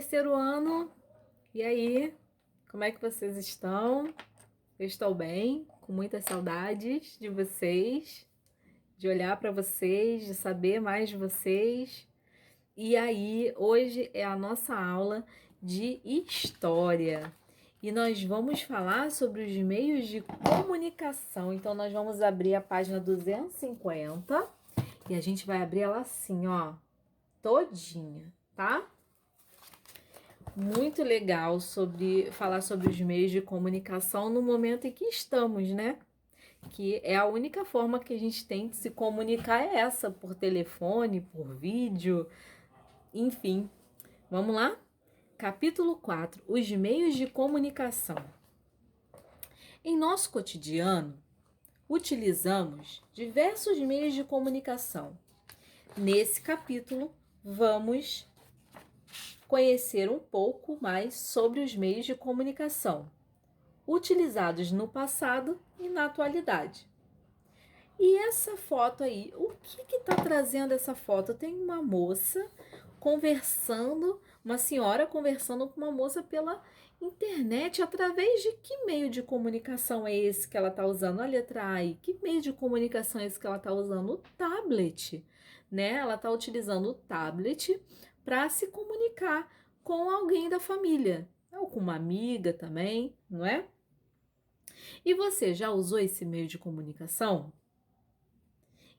terceiro ano. E aí, como é que vocês estão? Eu estou bem, com muitas saudades de vocês, de olhar para vocês, de saber mais de vocês. E aí, hoje é a nossa aula de história. E nós vamos falar sobre os meios de comunicação. Então, nós vamos abrir a página 250 e a gente vai abrir ela assim, ó, todinha, tá? Muito legal falar sobre os meios de comunicação no momento em que estamos, né? Que é a única forma que a gente tem de se comunicar é essa, por telefone, por vídeo, enfim. Vamos lá? Capítulo 4, os meios de comunicação. Em nosso cotidiano, utilizamos diversos meios de comunicação. Nesse capítulo, vamos conhecer um pouco mais sobre os meios de comunicação utilizados no passado e na atualidade. E essa foto aí, o que está trazendo essa foto? Tem uma moça conversando, uma senhora conversando com uma moça pela internet, através de que meio de comunicação é esse que ela está usando? A letra A aí, que meio de comunicação é esse que ela está usando? O tablet, né? Ela está utilizando o tablet para se comunicar com alguém da família, ou com uma amiga também, não é? E você já usou esse meio de comunicação?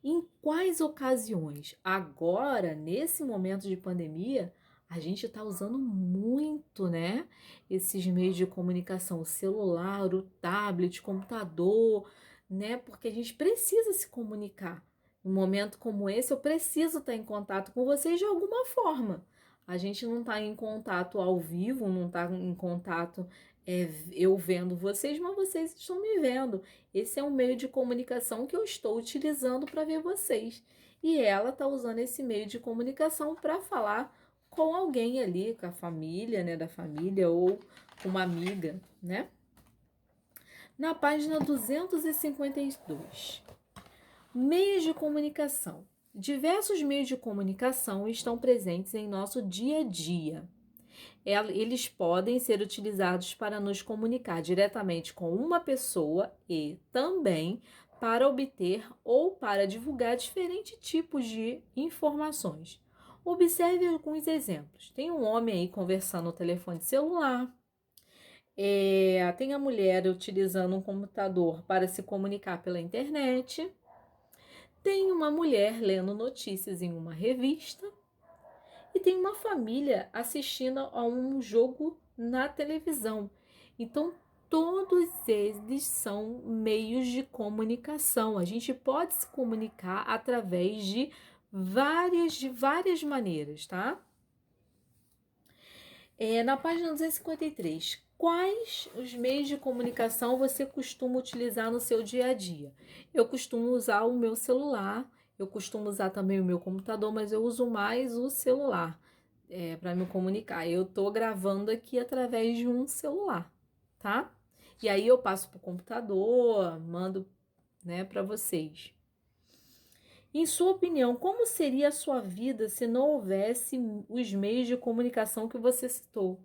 Em quais ocasiões? Agora, nesse momento de pandemia, a gente está usando muito, né? Esses meios de comunicação, o celular, o tablet, o computador, né? Porque a gente precisa se comunicar. Num momento como esse, eu preciso estar em contato com vocês de alguma forma. A gente não está em contato ao vivo, não está em contato eu vendo vocês, mas vocês estão me vendo. Esse é um meio de comunicação que eu estou utilizando para ver vocês. E ela está usando esse meio de comunicação para falar com alguém ali, com a família, né, da família ou com uma amiga, né? Na página 252. Meios de comunicação. Diversos meios de comunicação estão presentes em nosso dia a dia. Eles podem ser utilizados para nos comunicar diretamente com uma pessoa e também para obter ou para divulgar diferentes tipos de informações. Observe alguns exemplos. Tem um homem aí conversando no telefone celular. Tem a mulher utilizando um computador para se comunicar pela internet. Tem uma mulher lendo notícias em uma revista. E tem uma família assistindo a um jogo na televisão. Então, todos eles são meios de comunicação. A gente pode se comunicar através de várias maneiras, tá? Na página 253, quais os meios de comunicação você costuma utilizar no seu dia a dia? Eu costumo usar o meu celular, eu costumo usar também o meu computador, mas eu uso mais o celular para me comunicar. Eu tô gravando aqui através de um celular, tá? E aí eu passo pro computador, mando, né, para vocês. Em sua opinião, como seria a sua vida se não houvesse os meios de comunicação que você citou?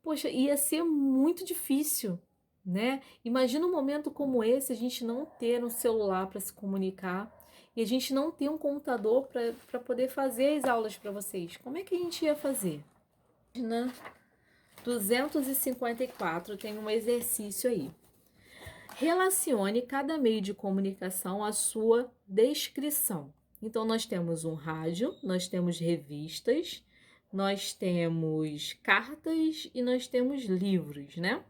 Poxa, ia ser muito difícil, né? Imagina um momento como esse, a gente não ter um celular para se comunicar e a gente não ter um computador para poder fazer as aulas para vocês. Como é que a gente ia fazer? Na 254 tem um exercício aí. Relacione cada meio de comunicação à sua descrição. Então, nós temos um rádio, nós temos revistas, nós temos cartas e nós temos livros, né?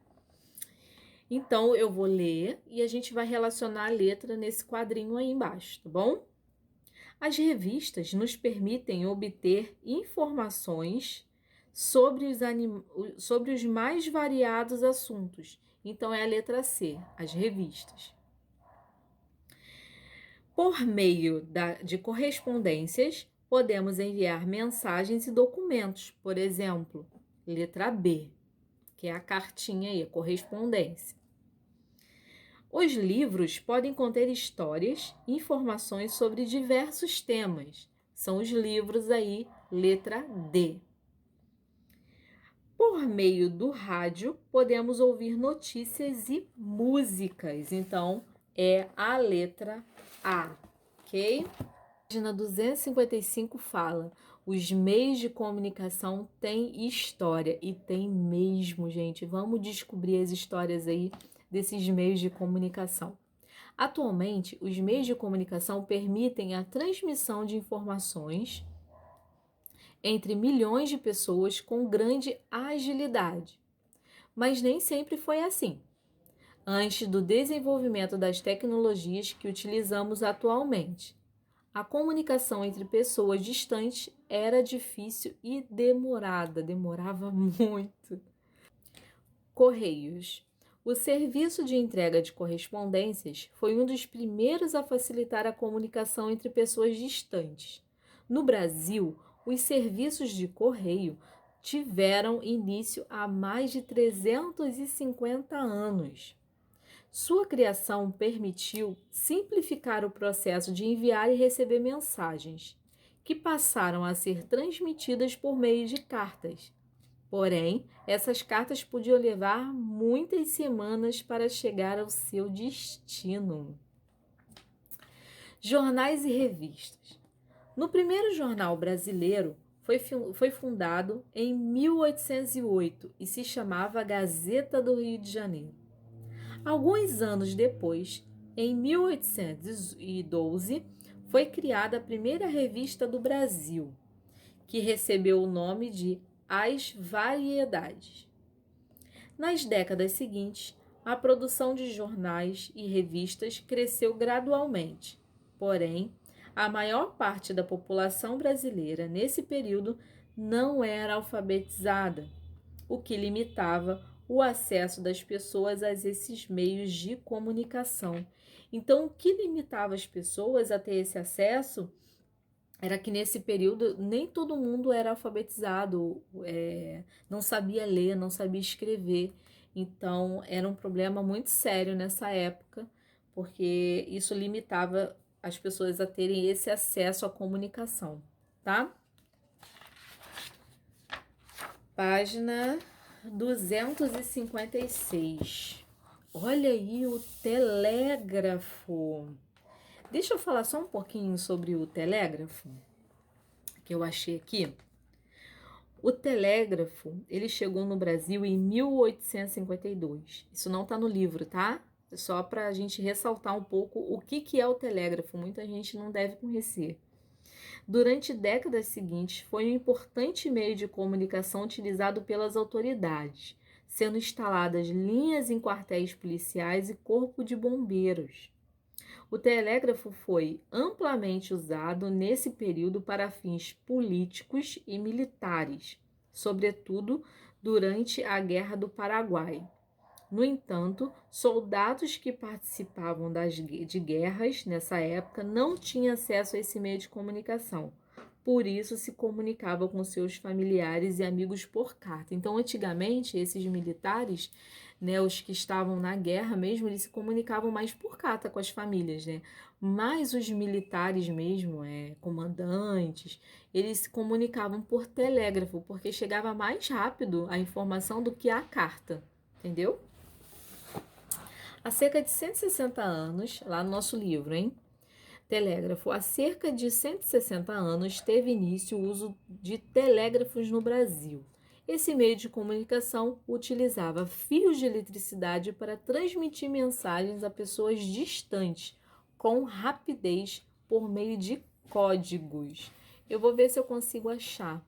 Então, eu vou ler e a gente vai relacionar a letra nesse quadrinho aí embaixo, tá bom? As revistas nos permitem obter informações sobre os mais variados assuntos. Então, é a letra C, as revistas. Por meio de correspondências, podemos enviar mensagens e documentos. Por exemplo, letra B, que é a cartinha aí, a correspondência. Os livros podem conter histórias e informações sobre diversos temas. São os livros aí, letra D. Por meio do rádio, podemos ouvir notícias e músicas. Então, é a letra A, ok? Página 255 fala: os meios de comunicação têm história. E tem mesmo, gente. Vamos descobrir as histórias aí desses meios de comunicação. Atualmente, os meios de comunicação permitem a transmissão de informações entre milhões de pessoas com grande agilidade. Mas nem sempre foi assim. Antes do desenvolvimento das tecnologias que utilizamos atualmente, a comunicação entre pessoas distantes era difícil e demorava muito. Correios. O serviço de entrega de correspondências foi um dos primeiros a facilitar a comunicação entre pessoas distantes. No Brasil, os serviços de correio tiveram início há mais de 350 anos. Sua criação permitiu simplificar o processo de enviar e receber mensagens, que passaram a ser transmitidas por meio de cartas. Porém, essas cartas podiam levar muitas semanas para chegar ao seu destino. Jornais e revistas. No primeiro jornal brasileiro, foi fundado em 1808 e se chamava Gazeta do Rio de Janeiro. Alguns anos depois, em 1812, foi criada a primeira revista do Brasil, que recebeu o nome de As Variedades. Nas décadas seguintes, a produção de jornais e revistas cresceu gradualmente, porém, a maior parte da população brasileira nesse período não era alfabetizada, o que limitava o acesso das pessoas a esses meios de comunicação. Então, o que limitava as pessoas a ter esse acesso era que nesse período nem todo mundo era alfabetizado, não sabia ler, não sabia escrever. Então, era um problema muito sério nessa época, porque isso limitava as pessoas a terem esse acesso à comunicação, tá? Página 256. Olha aí o telégrafo. Deixa eu falar só um pouquinho sobre o telégrafo, que eu achei aqui. O telégrafo, ele chegou no Brasil em 1852. Isso não está no livro, tá? É só para a gente ressaltar um pouco o que é o telégrafo. Muita gente não deve conhecer. Durante décadas seguintes, foi um importante meio de comunicação utilizado pelas autoridades, sendo instaladas linhas em quartéis policiais e corpo de bombeiros. O telégrafo foi amplamente usado nesse período para fins políticos e militares, sobretudo durante a Guerra do Paraguai. No entanto, soldados que participavam de guerras nessa época não tinham acesso a esse meio de comunicação. Por isso, se comunicavam com seus familiares e amigos por carta. Então, antigamente, esses militares, né, os que estavam na guerra mesmo, eles se comunicavam mais por carta com as famílias, né? Mas os militares mesmo, comandantes, eles se comunicavam por telégrafo, porque chegava mais rápido a informação do que a carta, entendeu? Há cerca de 160 anos, lá no nosso livro, Telégrafo. Há cerca de 160 anos teve início o uso de telégrafos no Brasil. Esse meio de comunicação utilizava fios de eletricidade para transmitir mensagens a pessoas distantes, com rapidez por meio de códigos. Eu vou ver se eu consigo achar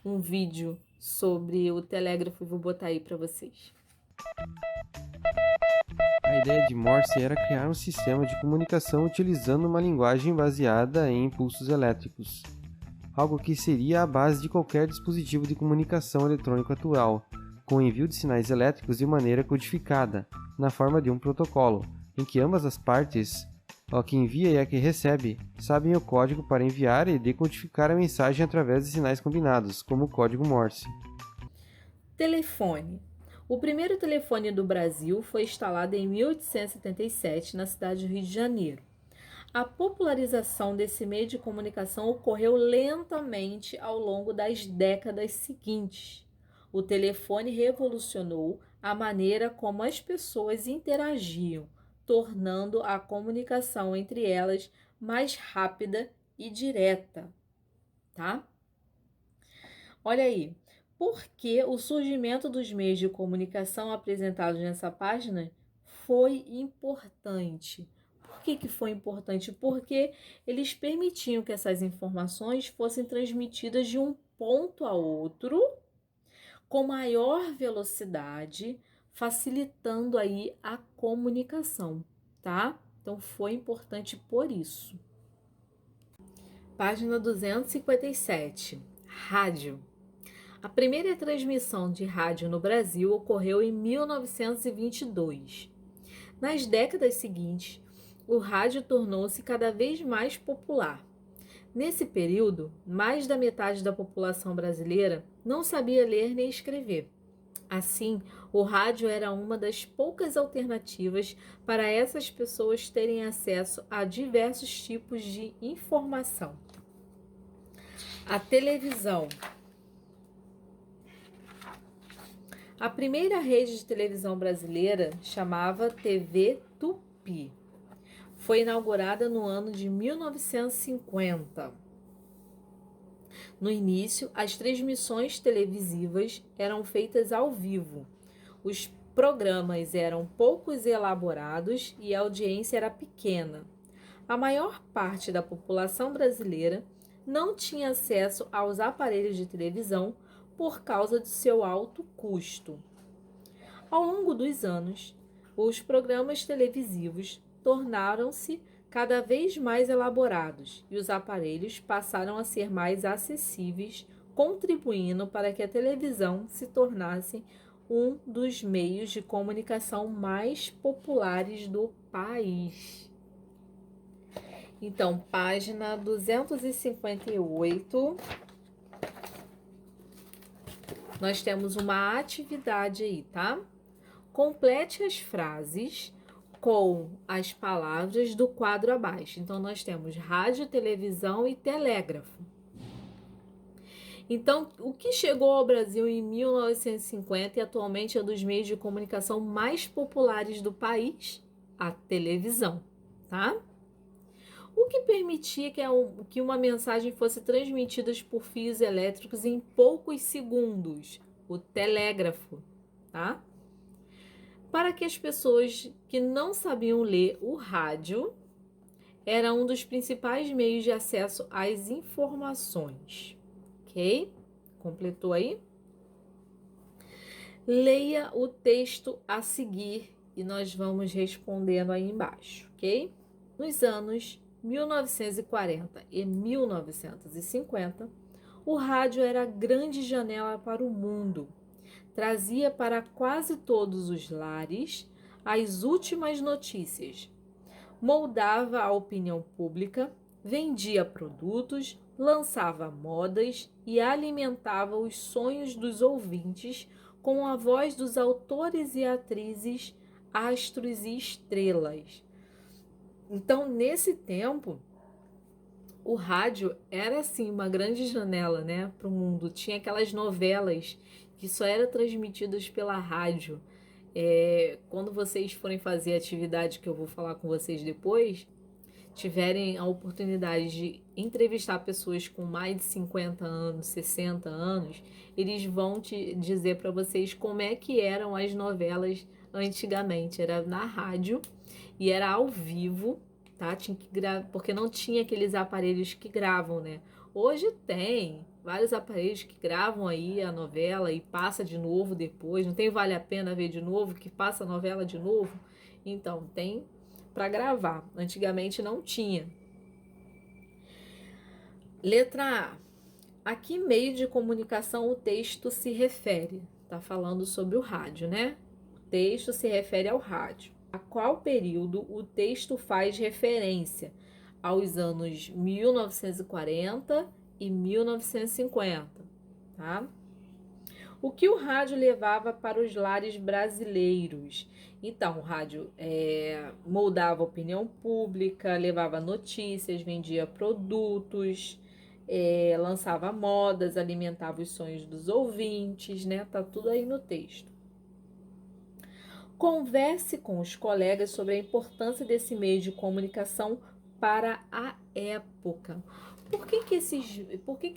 um vídeo sobre o telégrafo e vou botar aí para vocês. A ideia de Morse era criar um sistema de comunicação utilizando uma linguagem baseada em impulsos elétricos, algo que seria a base de qualquer dispositivo de comunicação eletrônico atual, com o envio de sinais elétricos de maneira codificada, na forma de um protocolo, em que ambas as partes, a que envia e a que recebe, sabem o código para enviar e decodificar a mensagem através de sinais combinados, como o código Morse. Telefone. O primeiro telefone do Brasil foi instalado em 1877 na cidade do Rio de Janeiro. A popularização desse meio de comunicação ocorreu lentamente ao longo das décadas seguintes. O telefone revolucionou a maneira como as pessoas interagiam, tornando a comunicação entre elas mais rápida e direta, tá? Olha aí, por que o surgimento dos meios de comunicação apresentados nessa página foi importante? Por que foi importante? Porque eles permitiam que essas informações fossem transmitidas de um ponto a outro com maior velocidade, facilitando aí a comunicação, tá? Então foi importante por isso. Página 257. Rádio. A primeira transmissão de rádio no Brasil ocorreu em 1922. Nas décadas seguintes, o rádio tornou-se cada vez mais popular. Nesse período, mais da metade da população brasileira não sabia ler nem escrever. Assim, o rádio era uma das poucas alternativas para essas pessoas terem acesso a diversos tipos de informação. A televisão. A primeira rede de televisão brasileira chamava TV Tupi. Foi inaugurada no ano de 1950. No início, as transmissões televisivas eram feitas ao vivo. Os programas eram poucos elaborados e a audiência era pequena. A maior parte da população brasileira não tinha acesso aos aparelhos de televisão por causa de seu alto custo. Ao longo dos anos, os programas televisivos tornaram-se cada vez mais elaborados e os aparelhos passaram a ser mais acessíveis, contribuindo para que a televisão se tornasse um dos meios de comunicação mais populares do país. Então, página 258. Nós temos uma atividade aí, tá? Complete as frases com as palavras do quadro abaixo. Então, nós temos rádio, televisão e telégrafo. Então, o que chegou ao Brasil em 1950 e atualmente é um dos meios de comunicação mais populares do país? A televisão, tá? O que permitia que uma mensagem fosse transmitida por fios elétricos em poucos segundos? O telégrafo, tá? Para que as pessoas que não sabiam ler, o rádio era um dos principais meios de acesso às informações. Ok? Completou aí? Leia o texto a seguir e nós vamos respondendo aí embaixo, ok? Nos anos 1940 e 1950, o rádio era a grande janela para o mundo. Trazia para quase todos os lares as últimas notícias. Moldava a opinião pública, vendia produtos, lançava modas e alimentava os sonhos dos ouvintes com a voz dos autores e atrizes, astros e estrelas. Então, nesse tempo, o rádio era assim uma grande janela, né, para o mundo. Tinha aquelas novelas que só eram transmitidas pela rádio. Quando vocês forem fazer a atividade que eu vou falar com vocês depois, tiverem a oportunidade de entrevistar pessoas com mais de 50 anos, 60 anos, eles vão te dizer para vocês como é que eram as novelas antigamente. Era na rádio e era ao vivo, tá? Tinha que porque não tinha aqueles aparelhos que gravam, né? Hoje tem vários aparelhos que gravam aí a novela e passa de novo depois. Não tem Vale a Pena Ver de Novo, que passa a novela de novo? Então, tem para gravar. Antigamente não tinha. Letra A. A que meio de comunicação o texto se refere? Tá falando sobre o rádio, né? O texto se refere ao rádio. A qual período o texto faz referência? Aos anos 1940 e 1950, tá? O que o rádio levava para os lares brasileiros? Então, o rádio moldava a opinião pública, levava notícias, vendia produtos, lançava modas, alimentava os sonhos dos ouvintes, né? Tá tudo aí no texto. Converse com os colegas sobre a importância desse meio de comunicação para a época. Por que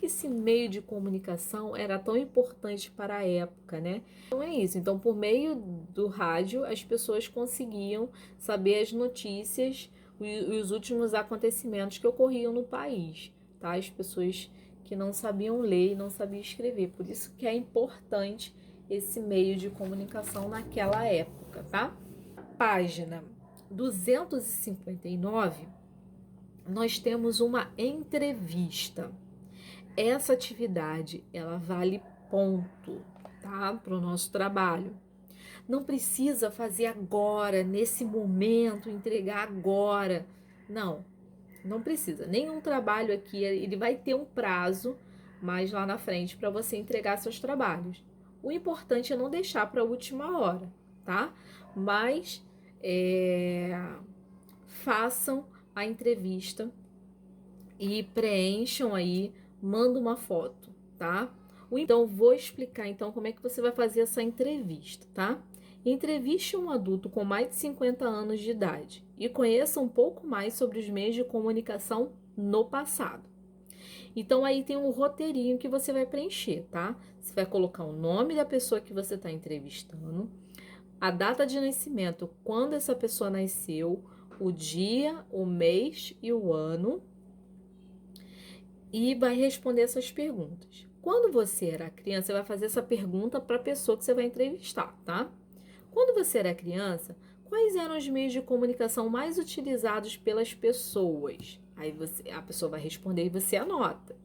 esse meio de comunicação era tão importante para a época, né? Então é isso. Então, por meio do rádio, as pessoas conseguiam saber as notícias e os últimos acontecimentos que ocorriam no país, tá? As pessoas que não sabiam ler e não sabiam escrever. Por isso que é importante esse meio de comunicação naquela época, tá? Página 259, nós temos uma entrevista. Essa atividade, ela vale ponto, tá? Para o nosso trabalho. Não precisa fazer agora, nesse momento, entregar agora. Não, não precisa. Nenhum trabalho aqui, ele vai ter um prazo mais lá na frente para você entregar seus trabalhos. O importante é não deixar para a última hora, tá? Mas façam a entrevista e preencham aí, manda uma foto, tá? Então, vou explicar então como é que você vai fazer essa entrevista, tá? Entreviste um adulto com mais de 50 anos de idade e conheça um pouco mais sobre os meios de comunicação no passado. Então, aí tem um roteirinho que você vai preencher, tá? Você vai colocar o nome da pessoa que você está entrevistando, a data de nascimento, quando essa pessoa nasceu, o dia, o mês e o ano, e vai responder essas perguntas. Quando você era criança, você vai fazer essa pergunta para a pessoa que você vai entrevistar, tá? Quando você era criança, quais eram os meios de comunicação mais utilizados pelas pessoas? Aí a pessoa vai responder e você anota.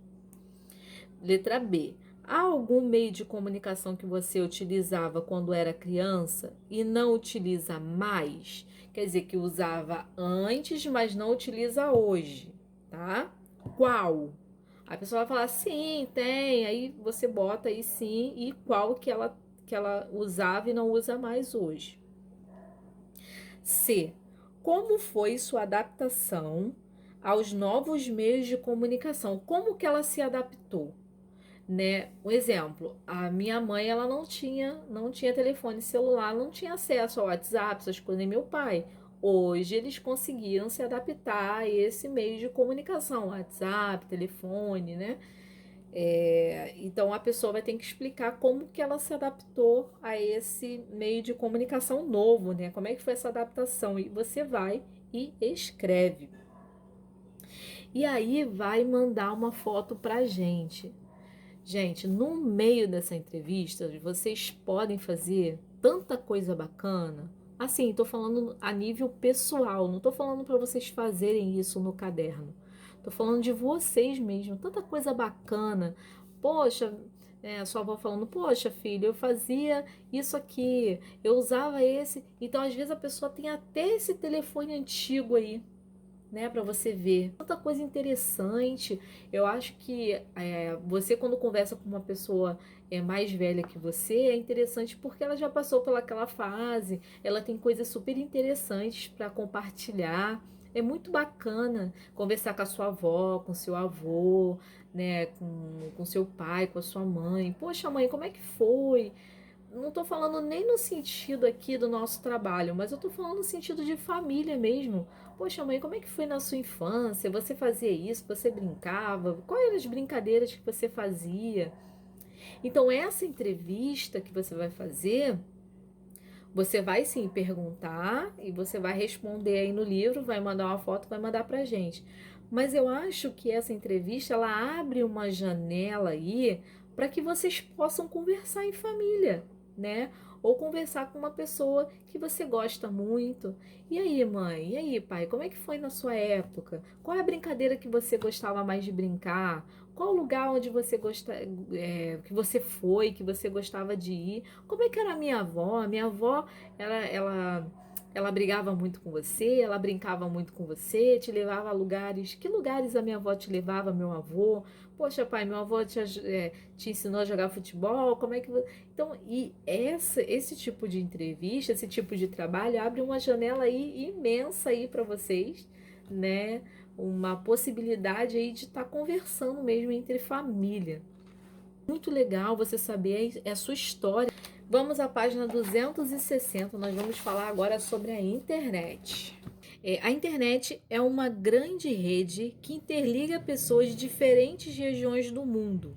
Letra B. Há algum meio de comunicação que você utilizava quando era criança e não utiliza mais? Quer dizer, que usava antes, mas não utiliza hoje, tá? Qual? A pessoa vai falar, sim, tem. Aí você bota aí sim e qual que ela usava e não usa mais hoje. C. Como foi sua adaptação aos novos meios de comunicação? Como que ela se adaptou? Né? Um exemplo, a minha mãe, ela não tinha telefone celular, não tinha acesso ao WhatsApp, essas coisas, nem meu pai. Hoje eles conseguiram se adaptar a esse meio de comunicação, WhatsApp, telefone, né? Então a pessoa vai ter que explicar como que ela se adaptou a esse meio de comunicação novo, né? Como é que foi essa adaptação? E você vai e escreve. E aí vai mandar uma foto pra gente. Gente, no meio dessa entrevista, vocês podem fazer tanta coisa bacana. Assim, tô falando a nível pessoal, não tô falando para vocês fazerem isso no caderno. Tô falando de vocês mesmo, tanta coisa bacana. Poxa, sua avó falando, poxa, filho, eu fazia isso aqui, eu usava esse. Então, às vezes a pessoa tem até esse telefone antigo aí, né, para você ver. Tanta coisa interessante. Eu acho que você, quando conversa com uma pessoa mais velha que você, é interessante porque ela já passou pelaquela fase, ela tem coisas super interessantes para compartilhar. É muito bacana conversar com a sua avó, com seu avô, né, com seu pai, com a sua mãe. Poxa, mãe, como é que foi? Não estou falando nem no sentido aqui do nosso trabalho, mas eu estou falando no sentido de família mesmo. Poxa, mãe, como é que foi na sua infância? Você fazia isso? Você brincava? Quais eram as brincadeiras que você fazia? Então, essa entrevista que você vai fazer, você vai sim perguntar e você vai responder aí no livro, vai mandar uma foto, vai mandar pra gente. Mas eu acho que essa entrevista, ela abre uma janela aí para que vocês possam conversar em família, né? Ou conversar com uma pessoa que você gosta muito. E aí, mãe? E aí, pai? Como é que foi na sua época? Qual é a brincadeira que você gostava mais de brincar? Qual o lugar onde você que você foi, que você gostava de ir? Como é que era a minha avó? A minha avó, ela brigava muito com você, ela brincava muito com você, te levava a lugares. Que lugares a minha avó te levava, meu avô? Poxa, pai, meu avô te ensinou a jogar futebol? Como é que Então, esse tipo de entrevista, esse tipo de trabalho abre uma janela aí imensa aí para vocês, né? uma possibilidade aí de estar conversando mesmo entre família. Muito legal você saber a sua história. Vamos à página 260, nós vamos falar agora sobre a internet. A internet é uma grande rede que interliga pessoas de diferentes regiões do mundo.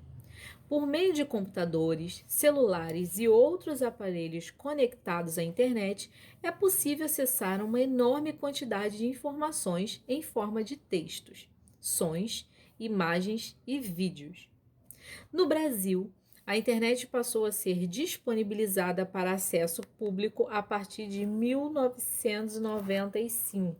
Por meio de computadores, celulares e outros aparelhos conectados à internet, é possível acessar uma enorme quantidade de informações em forma de textos, sons, imagens e vídeos. No Brasil, a internet passou a ser disponibilizada para acesso público a partir de 1995.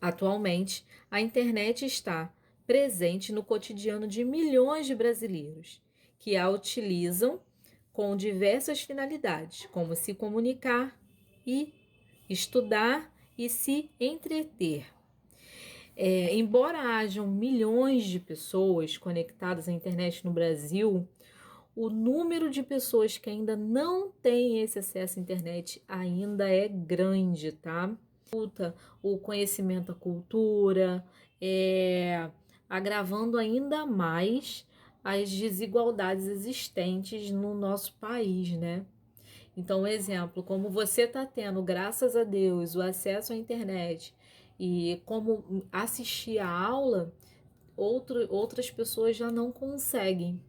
Atualmente, a internet está presente no cotidiano de milhões de brasileiros, que a utilizam com diversas finalidades, como se comunicar e estudar e se entreter. Embora hajam milhões de pessoas conectadas à internet no Brasil, o número de pessoas que ainda não têm esse acesso à internet ainda é grande, tá? O conhecimento, a cultura, agravando ainda mais as desigualdades existentes no nosso país, né? Então, exemplo, como você está tendo, graças a Deus, o acesso à internet e como assistir a aula, outras pessoas já não conseguem,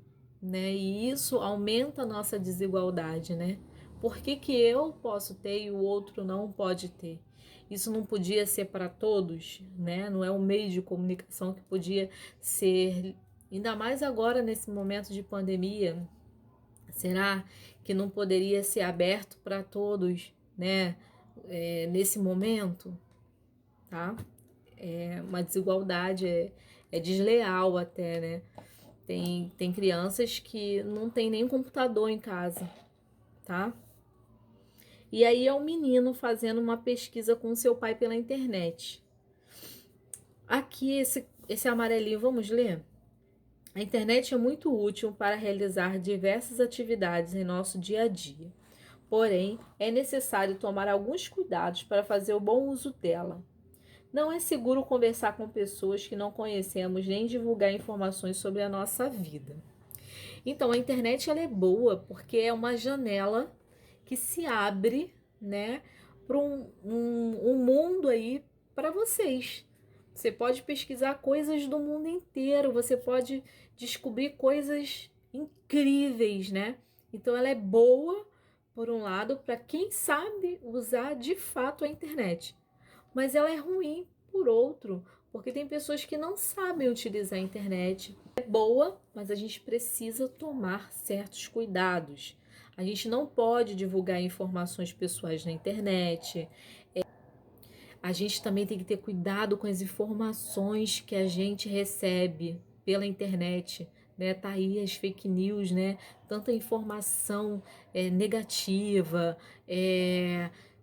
né? E isso aumenta a nossa desigualdade, né? Por que que eu posso ter e o outro não pode ter? Isso não podia ser para todos, né? Não é um meio de comunicação que podia ser, ainda mais agora nesse momento de pandemia. Será que não poderia ser aberto para todos, né? Nesse momento, tá? É uma desigualdade, é desleal até, né? Tem crianças que não tem nem computador em casa, tá? E aí é um menino fazendo uma pesquisa com seu pai pela internet. Aqui, esse amarelinho, vamos ler? A internet é muito útil para realizar diversas atividades em nosso dia a dia. Porém, é necessário tomar alguns cuidados para fazer o bom uso dela. Não é seguro conversar com pessoas que não conhecemos nem divulgar informações sobre a nossa vida. Então, a internet ela é boa porque é uma janela que se abre, né, para um mundo aí para vocês. Você pode pesquisar coisas do mundo inteiro, você pode descobrir coisas incríveis, né? Então, ela é boa, por um lado, para quem sabe usar de fato a internet. Mas ela é ruim, por outro, porque tem pessoas que não sabem utilizar a internet. É boa, mas a gente precisa tomar certos cuidados. A gente não pode divulgar informações pessoais na internet. A gente também tem que ter cuidado com as informações que a gente recebe pela internet, né? Tá aí as fake news, né? Tanta informação negativa,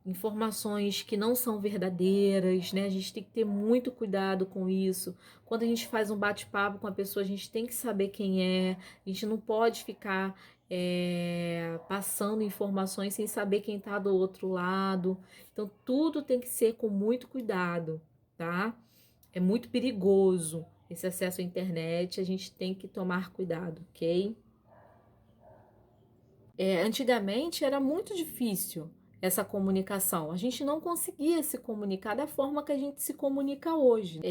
informações que não são verdadeiras, né? A gente tem que ter muito cuidado com isso. Quando a gente faz um bate-papo com a pessoa, a gente tem que saber quem é. A gente não pode ficar passando informações sem saber quem está do outro lado. Então, tudo tem que ser com muito cuidado, tá? É muito perigoso esse acesso à internet, a gente tem que tomar cuidado, ok? Antigamente era muito difícil essa comunicação, a gente não conseguia se comunicar da forma que a gente se comunica hoje.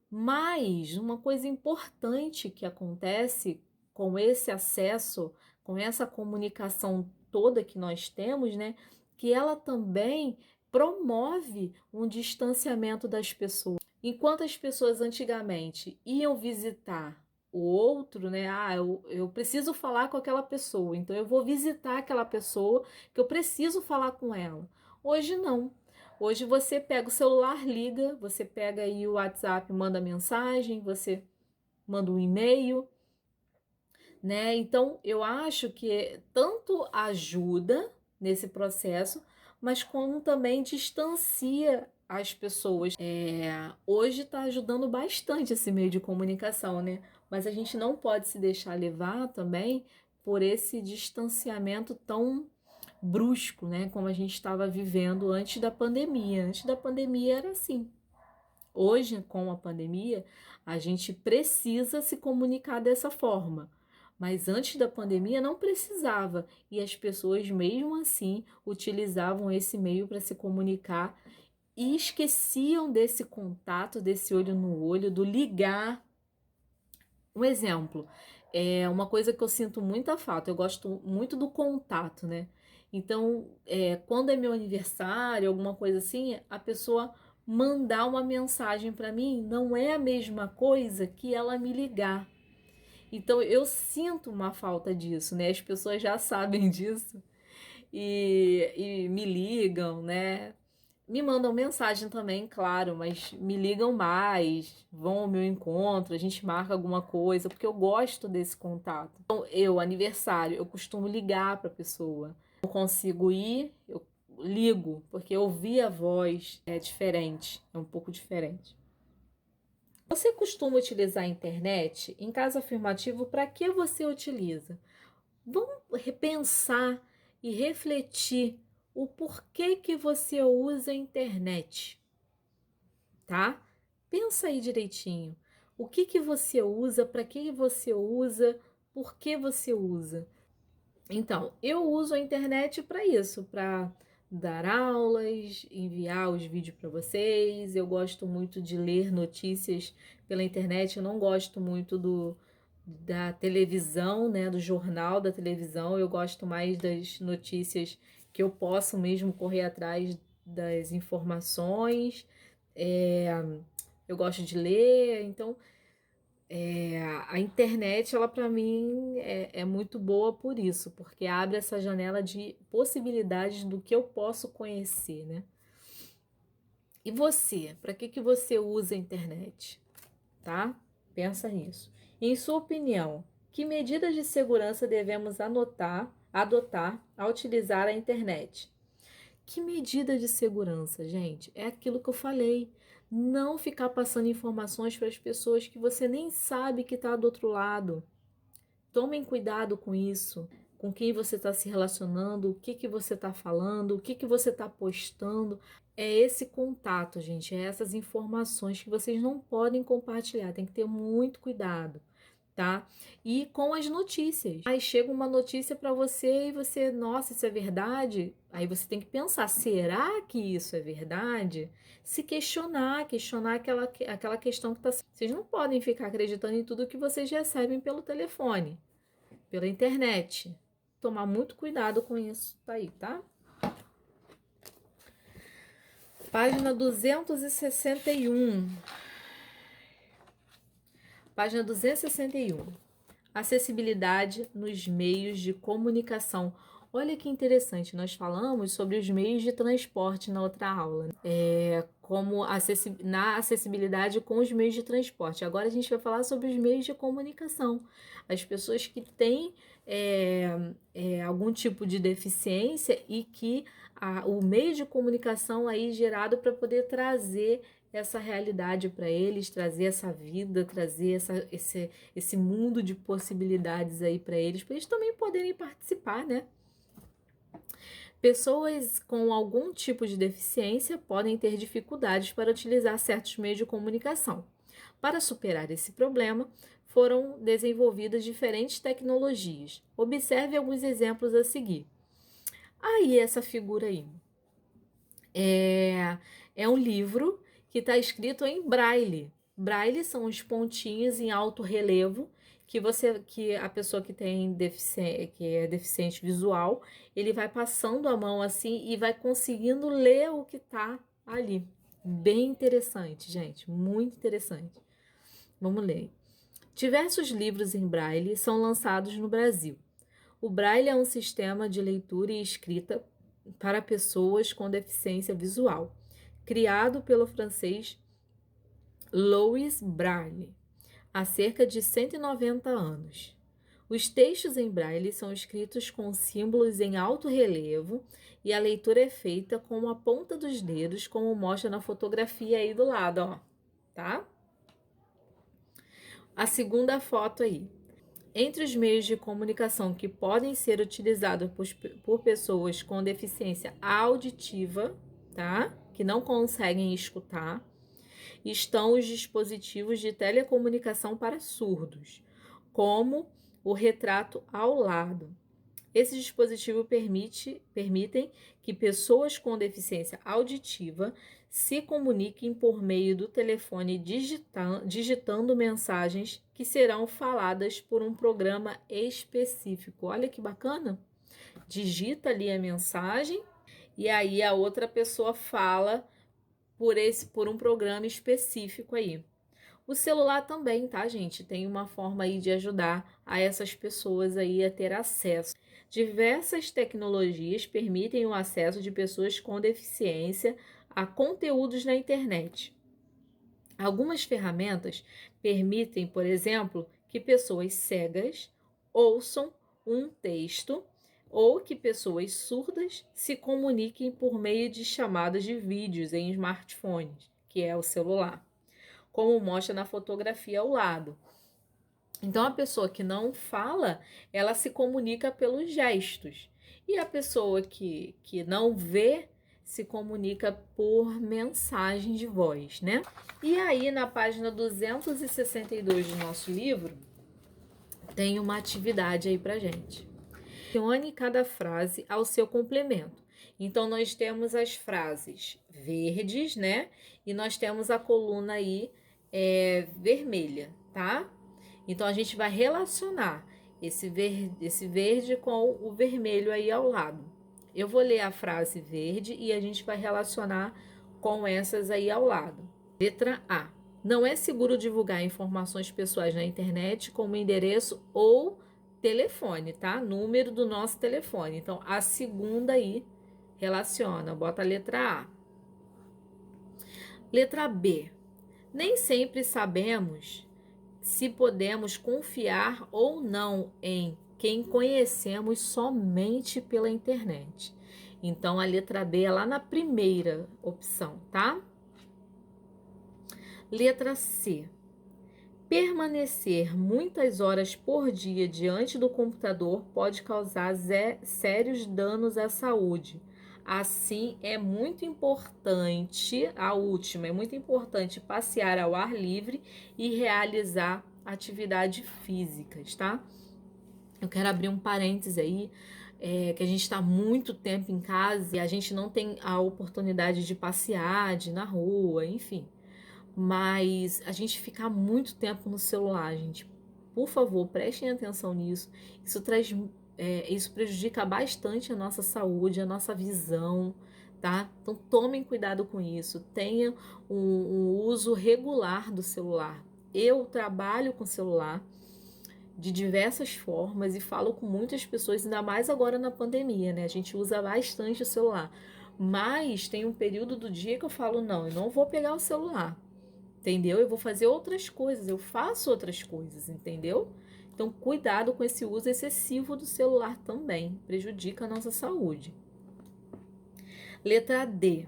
Mas uma coisa importante que acontece com esse acesso, com essa comunicação toda que nós temos, né? Que ela também promove um distanciamento das pessoas. Enquanto as pessoas antigamente iam visitar o outro, né? Eu preciso falar com aquela pessoa, então eu vou visitar aquela pessoa que eu preciso falar com ela. Hoje não. Hoje você pega o celular, liga, você pega aí o WhatsApp, manda mensagem, você manda um e-mail, né? Então eu acho que tanto ajuda nesse processo, mas como também distancia as pessoas. Hoje está ajudando bastante esse meio de comunicação, né? Mas a gente não pode se deixar levar também por esse distanciamento tão brusco, né? Como a gente estava vivendo antes da pandemia. Antes da pandemia era assim. Hoje, com a pandemia, a gente precisa se comunicar dessa forma. Mas antes da pandemia não precisava. E as pessoas, mesmo assim, utilizavam esse meio para se comunicar e esqueciam desse contato, desse olho no olho, do ligar. Um exemplo, é uma coisa que eu sinto muita falta, eu gosto muito do contato, né? Então, quando é meu aniversário, alguma coisa assim, a pessoa mandar uma mensagem para mim não é a mesma coisa que ela me ligar. Então, eu sinto uma falta disso, né? As pessoas já sabem disso e me ligam, né? Me mandam mensagem também, claro, mas me ligam mais, vão ao meu encontro, a gente marca alguma coisa, porque eu gosto desse contato. Então, aniversário, eu costumo ligar para a pessoa. Não consigo ir, eu ligo, porque ouvir a voz é diferente, é um pouco diferente. Você costuma utilizar a internet? Em caso afirmativo, para que você utiliza? Vamos repensar e refletir o porquê que você usa a internet, tá? Pensa aí direitinho. O que você usa, para que você usa, por que você usa? Então, eu uso a internet para isso, para dar aulas, enviar os vídeos para vocês. Eu gosto muito de ler notícias pela internet. Eu não gosto muito da televisão, né, do jornal da televisão. Eu gosto mais das notícias que eu posso mesmo correr atrás das informações. É, eu gosto de ler, então a internet, ela para mim é muito boa por isso, porque abre essa janela de possibilidades do que eu posso conhecer, né? E você, para que você usa a internet? Tá? Pensa nisso. Em sua opinião, que medidas de segurança devemos adotar ao utilizar a internet? Que medida de segurança, gente? É aquilo que eu falei. Não ficar passando informações para as pessoas que você nem sabe que está do outro lado. Tomem cuidado com isso, com quem você está se relacionando, o que você está falando, o que você está postando. É esse contato, gente, é essas informações que vocês não podem compartilhar, tem que ter muito cuidado, tá? E com as notícias. Aí chega uma notícia para você e você, nossa, isso é verdade? Aí você tem que pensar, será que isso é verdade? Se questionar aquela questão que tá. Vocês não podem ficar acreditando em tudo que vocês recebem pelo telefone, pela internet. Tomar muito cuidado com isso aí, tá? Página 261. Página 261. Acessibilidade nos meios de comunicação. Olha que interessante, nós falamos sobre os meios de transporte na outra aula, como na acessibilidade com os meios de transporte. Agora a gente vai falar sobre os meios de comunicação. As pessoas que têm algum tipo de deficiência e que o meio de comunicação aí gerado para poder trazer essa realidade para eles, trazer essa vida, trazer esse mundo de possibilidades aí para eles também poderem participar, né? Pessoas com algum tipo de deficiência podem ter dificuldades para utilizar certos meios de comunicação. Para superar esse problema, foram desenvolvidas diferentes tecnologias. Observe alguns exemplos a seguir. Aí, essa figura aí. É um livro que está escrito em braille. Braille são os pontinhos em alto relevo que a pessoa que é deficiente visual, ele vai passando a mão assim e vai conseguindo ler o que está ali. Bem interessante, gente, muito interessante. Vamos ler. Diversos livros em braille são lançados no Brasil. O braille é um sistema de leitura e escrita para pessoas com deficiência visual, criado pelo francês Louis Braille, há cerca de 190 anos. Os textos em braille são escritos com símbolos em alto relevo e a leitura é feita com a ponta dos dedos, como mostra na fotografia aí do lado, ó, tá? A segunda foto aí. Entre os meios de comunicação que podem ser utilizados por pessoas com deficiência auditiva, tá? Que não conseguem escutar, estão os dispositivos de telecomunicação para surdos, como o retrato ao lado. Esse dispositivo permitem que pessoas com deficiência auditiva se comuniquem por meio do telefone digitando mensagens que serão faladas por um programa específico. Olha que bacana! Digita ali a mensagem e aí a outra pessoa fala por um programa específico aí. O celular também, tá, gente? Tem uma forma aí de ajudar a essas pessoas aí a ter acesso. Diversas tecnologias permitem o acesso de pessoas com deficiência a conteúdos na internet. Algumas ferramentas permitem, por exemplo, que pessoas cegas ouçam um texto ou que pessoas surdas se comuniquem por meio de chamadas de vídeos em smartphones, que é o celular, como mostra na fotografia ao lado. Então, a pessoa que não fala, ela se comunica pelos gestos. E a pessoa que não vê, se comunica por mensagem de voz, né? E aí, na página 262 do nosso livro, tem uma atividade aí pra gente. Selecione cada frase ao seu complemento. Então, nós temos as frases verdes, né? E nós temos a coluna aí vermelha, tá? Então, a gente vai relacionar esse verde com o vermelho aí ao lado. Eu vou ler a frase verde e a gente vai relacionar com essas aí ao lado. Letra A. Não é seguro divulgar informações pessoais na internet como endereço ou telefone, tá? Número do nosso telefone. Então, a segunda aí relaciona, bota a letra A. Letra B. Nem sempre sabemos se podemos confiar ou não em quem conhecemos somente pela internet. Então, a letra B é lá na primeira opção, tá? Letra C. Permanecer muitas horas por dia diante do computador pode causar sérios danos à saúde. Assim, é muito importante, a última, é muito importante passear ao ar livre e realizar atividades físicas, tá? Eu quero abrir um parêntese aí, que a gente está muito tempo em casa e a gente não tem a oportunidade de passear, de ir na rua, enfim. Mas a gente ficar muito tempo no celular, gente, por favor, prestem atenção nisso. Isso prejudica bastante a nossa saúde, a nossa visão, tá? Então tomem cuidado com isso. Tenha um uso regular do celular. Eu trabalho com celular de diversas formas e falo com muitas pessoas, ainda mais agora na pandemia, né? A gente usa bastante o celular. Mas tem um período do dia que eu falo, não, eu não vou pegar o celular. Entendeu? Eu vou fazer outras coisas, eu faço outras coisas, entendeu? Então, cuidado com esse uso excessivo do celular também, prejudica a nossa saúde. Letra D.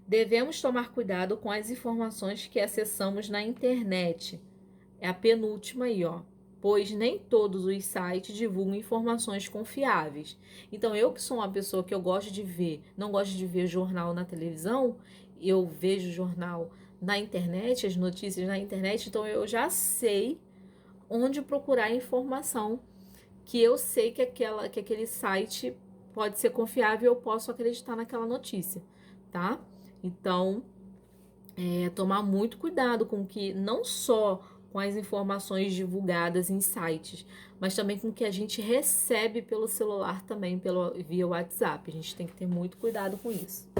Devemos tomar cuidado com as informações que acessamos na internet. É a penúltima aí, ó. Pois nem todos os sites divulgam informações confiáveis. Então, eu que sou uma pessoa que eu gosto de ver, não gosto de ver jornal na televisão, eu vejo jornal na internet, as notícias na internet, então eu já sei onde procurar informação que eu sei que aquele site pode ser confiável, eu posso acreditar naquela notícia, tá? Então, tomar muito cuidado com que, não só com as informações divulgadas em sites, mas também com o que a gente recebe pelo celular também, via WhatsApp. A gente tem que ter muito cuidado com isso.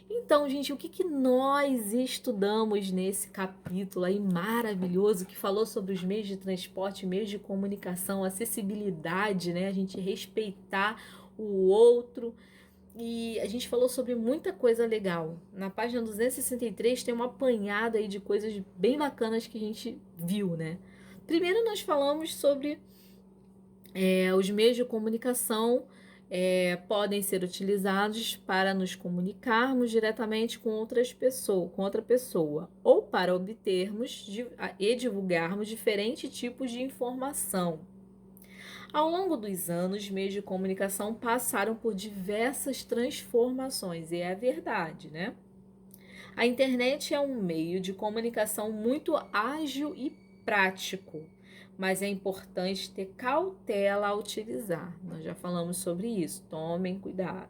Então, gente, o que nós estudamos nesse capítulo aí maravilhoso que falou sobre os meios de transporte, meios de comunicação, acessibilidade, né? A gente respeitar o outro. E a gente falou sobre muita coisa legal. Na página 263 tem um apanhado aí de coisas bem bacanas que a gente viu, né? Primeiro nós falamos sobre os meios de comunicação podem ser utilizados para nos comunicarmos diretamente com outra pessoa, ou para obtermos e divulgarmos diferentes tipos de informação. Ao longo dos anos, os meios de comunicação passaram por diversas transformações, e é a verdade, né? A internet é um meio de comunicação muito ágil e prático, mas é importante ter cautela ao utilizar. Nós já falamos sobre isso, tomem cuidado.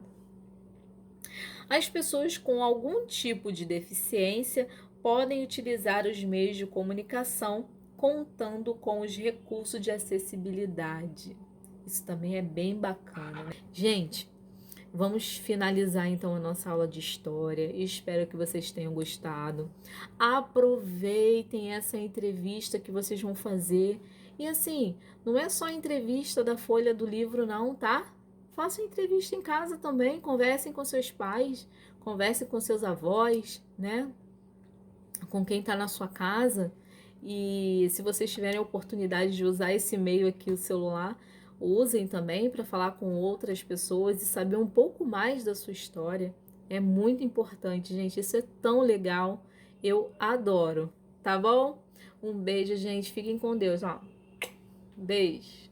As pessoas com algum tipo de deficiência podem utilizar os meios de comunicação contando com os recursos de acessibilidade. Isso também é bem bacana, né? Gente, vamos finalizar então a nossa aula de história. Espero que vocês tenham gostado. Aproveitem essa entrevista que vocês vão fazer. E assim, não é só entrevista da folha do livro não, tá? Façam entrevista em casa também, conversem com seus pais, conversem com seus avós, né? Com quem está na sua casa. E se vocês tiverem a oportunidade de usar esse meio aqui, o celular, usem também para falar com outras pessoas e saber um pouco mais da sua história. É muito importante, gente. Isso é tão legal. Eu adoro, tá bom? Um beijo, gente. Fiquem com Deus, ó. Beijo.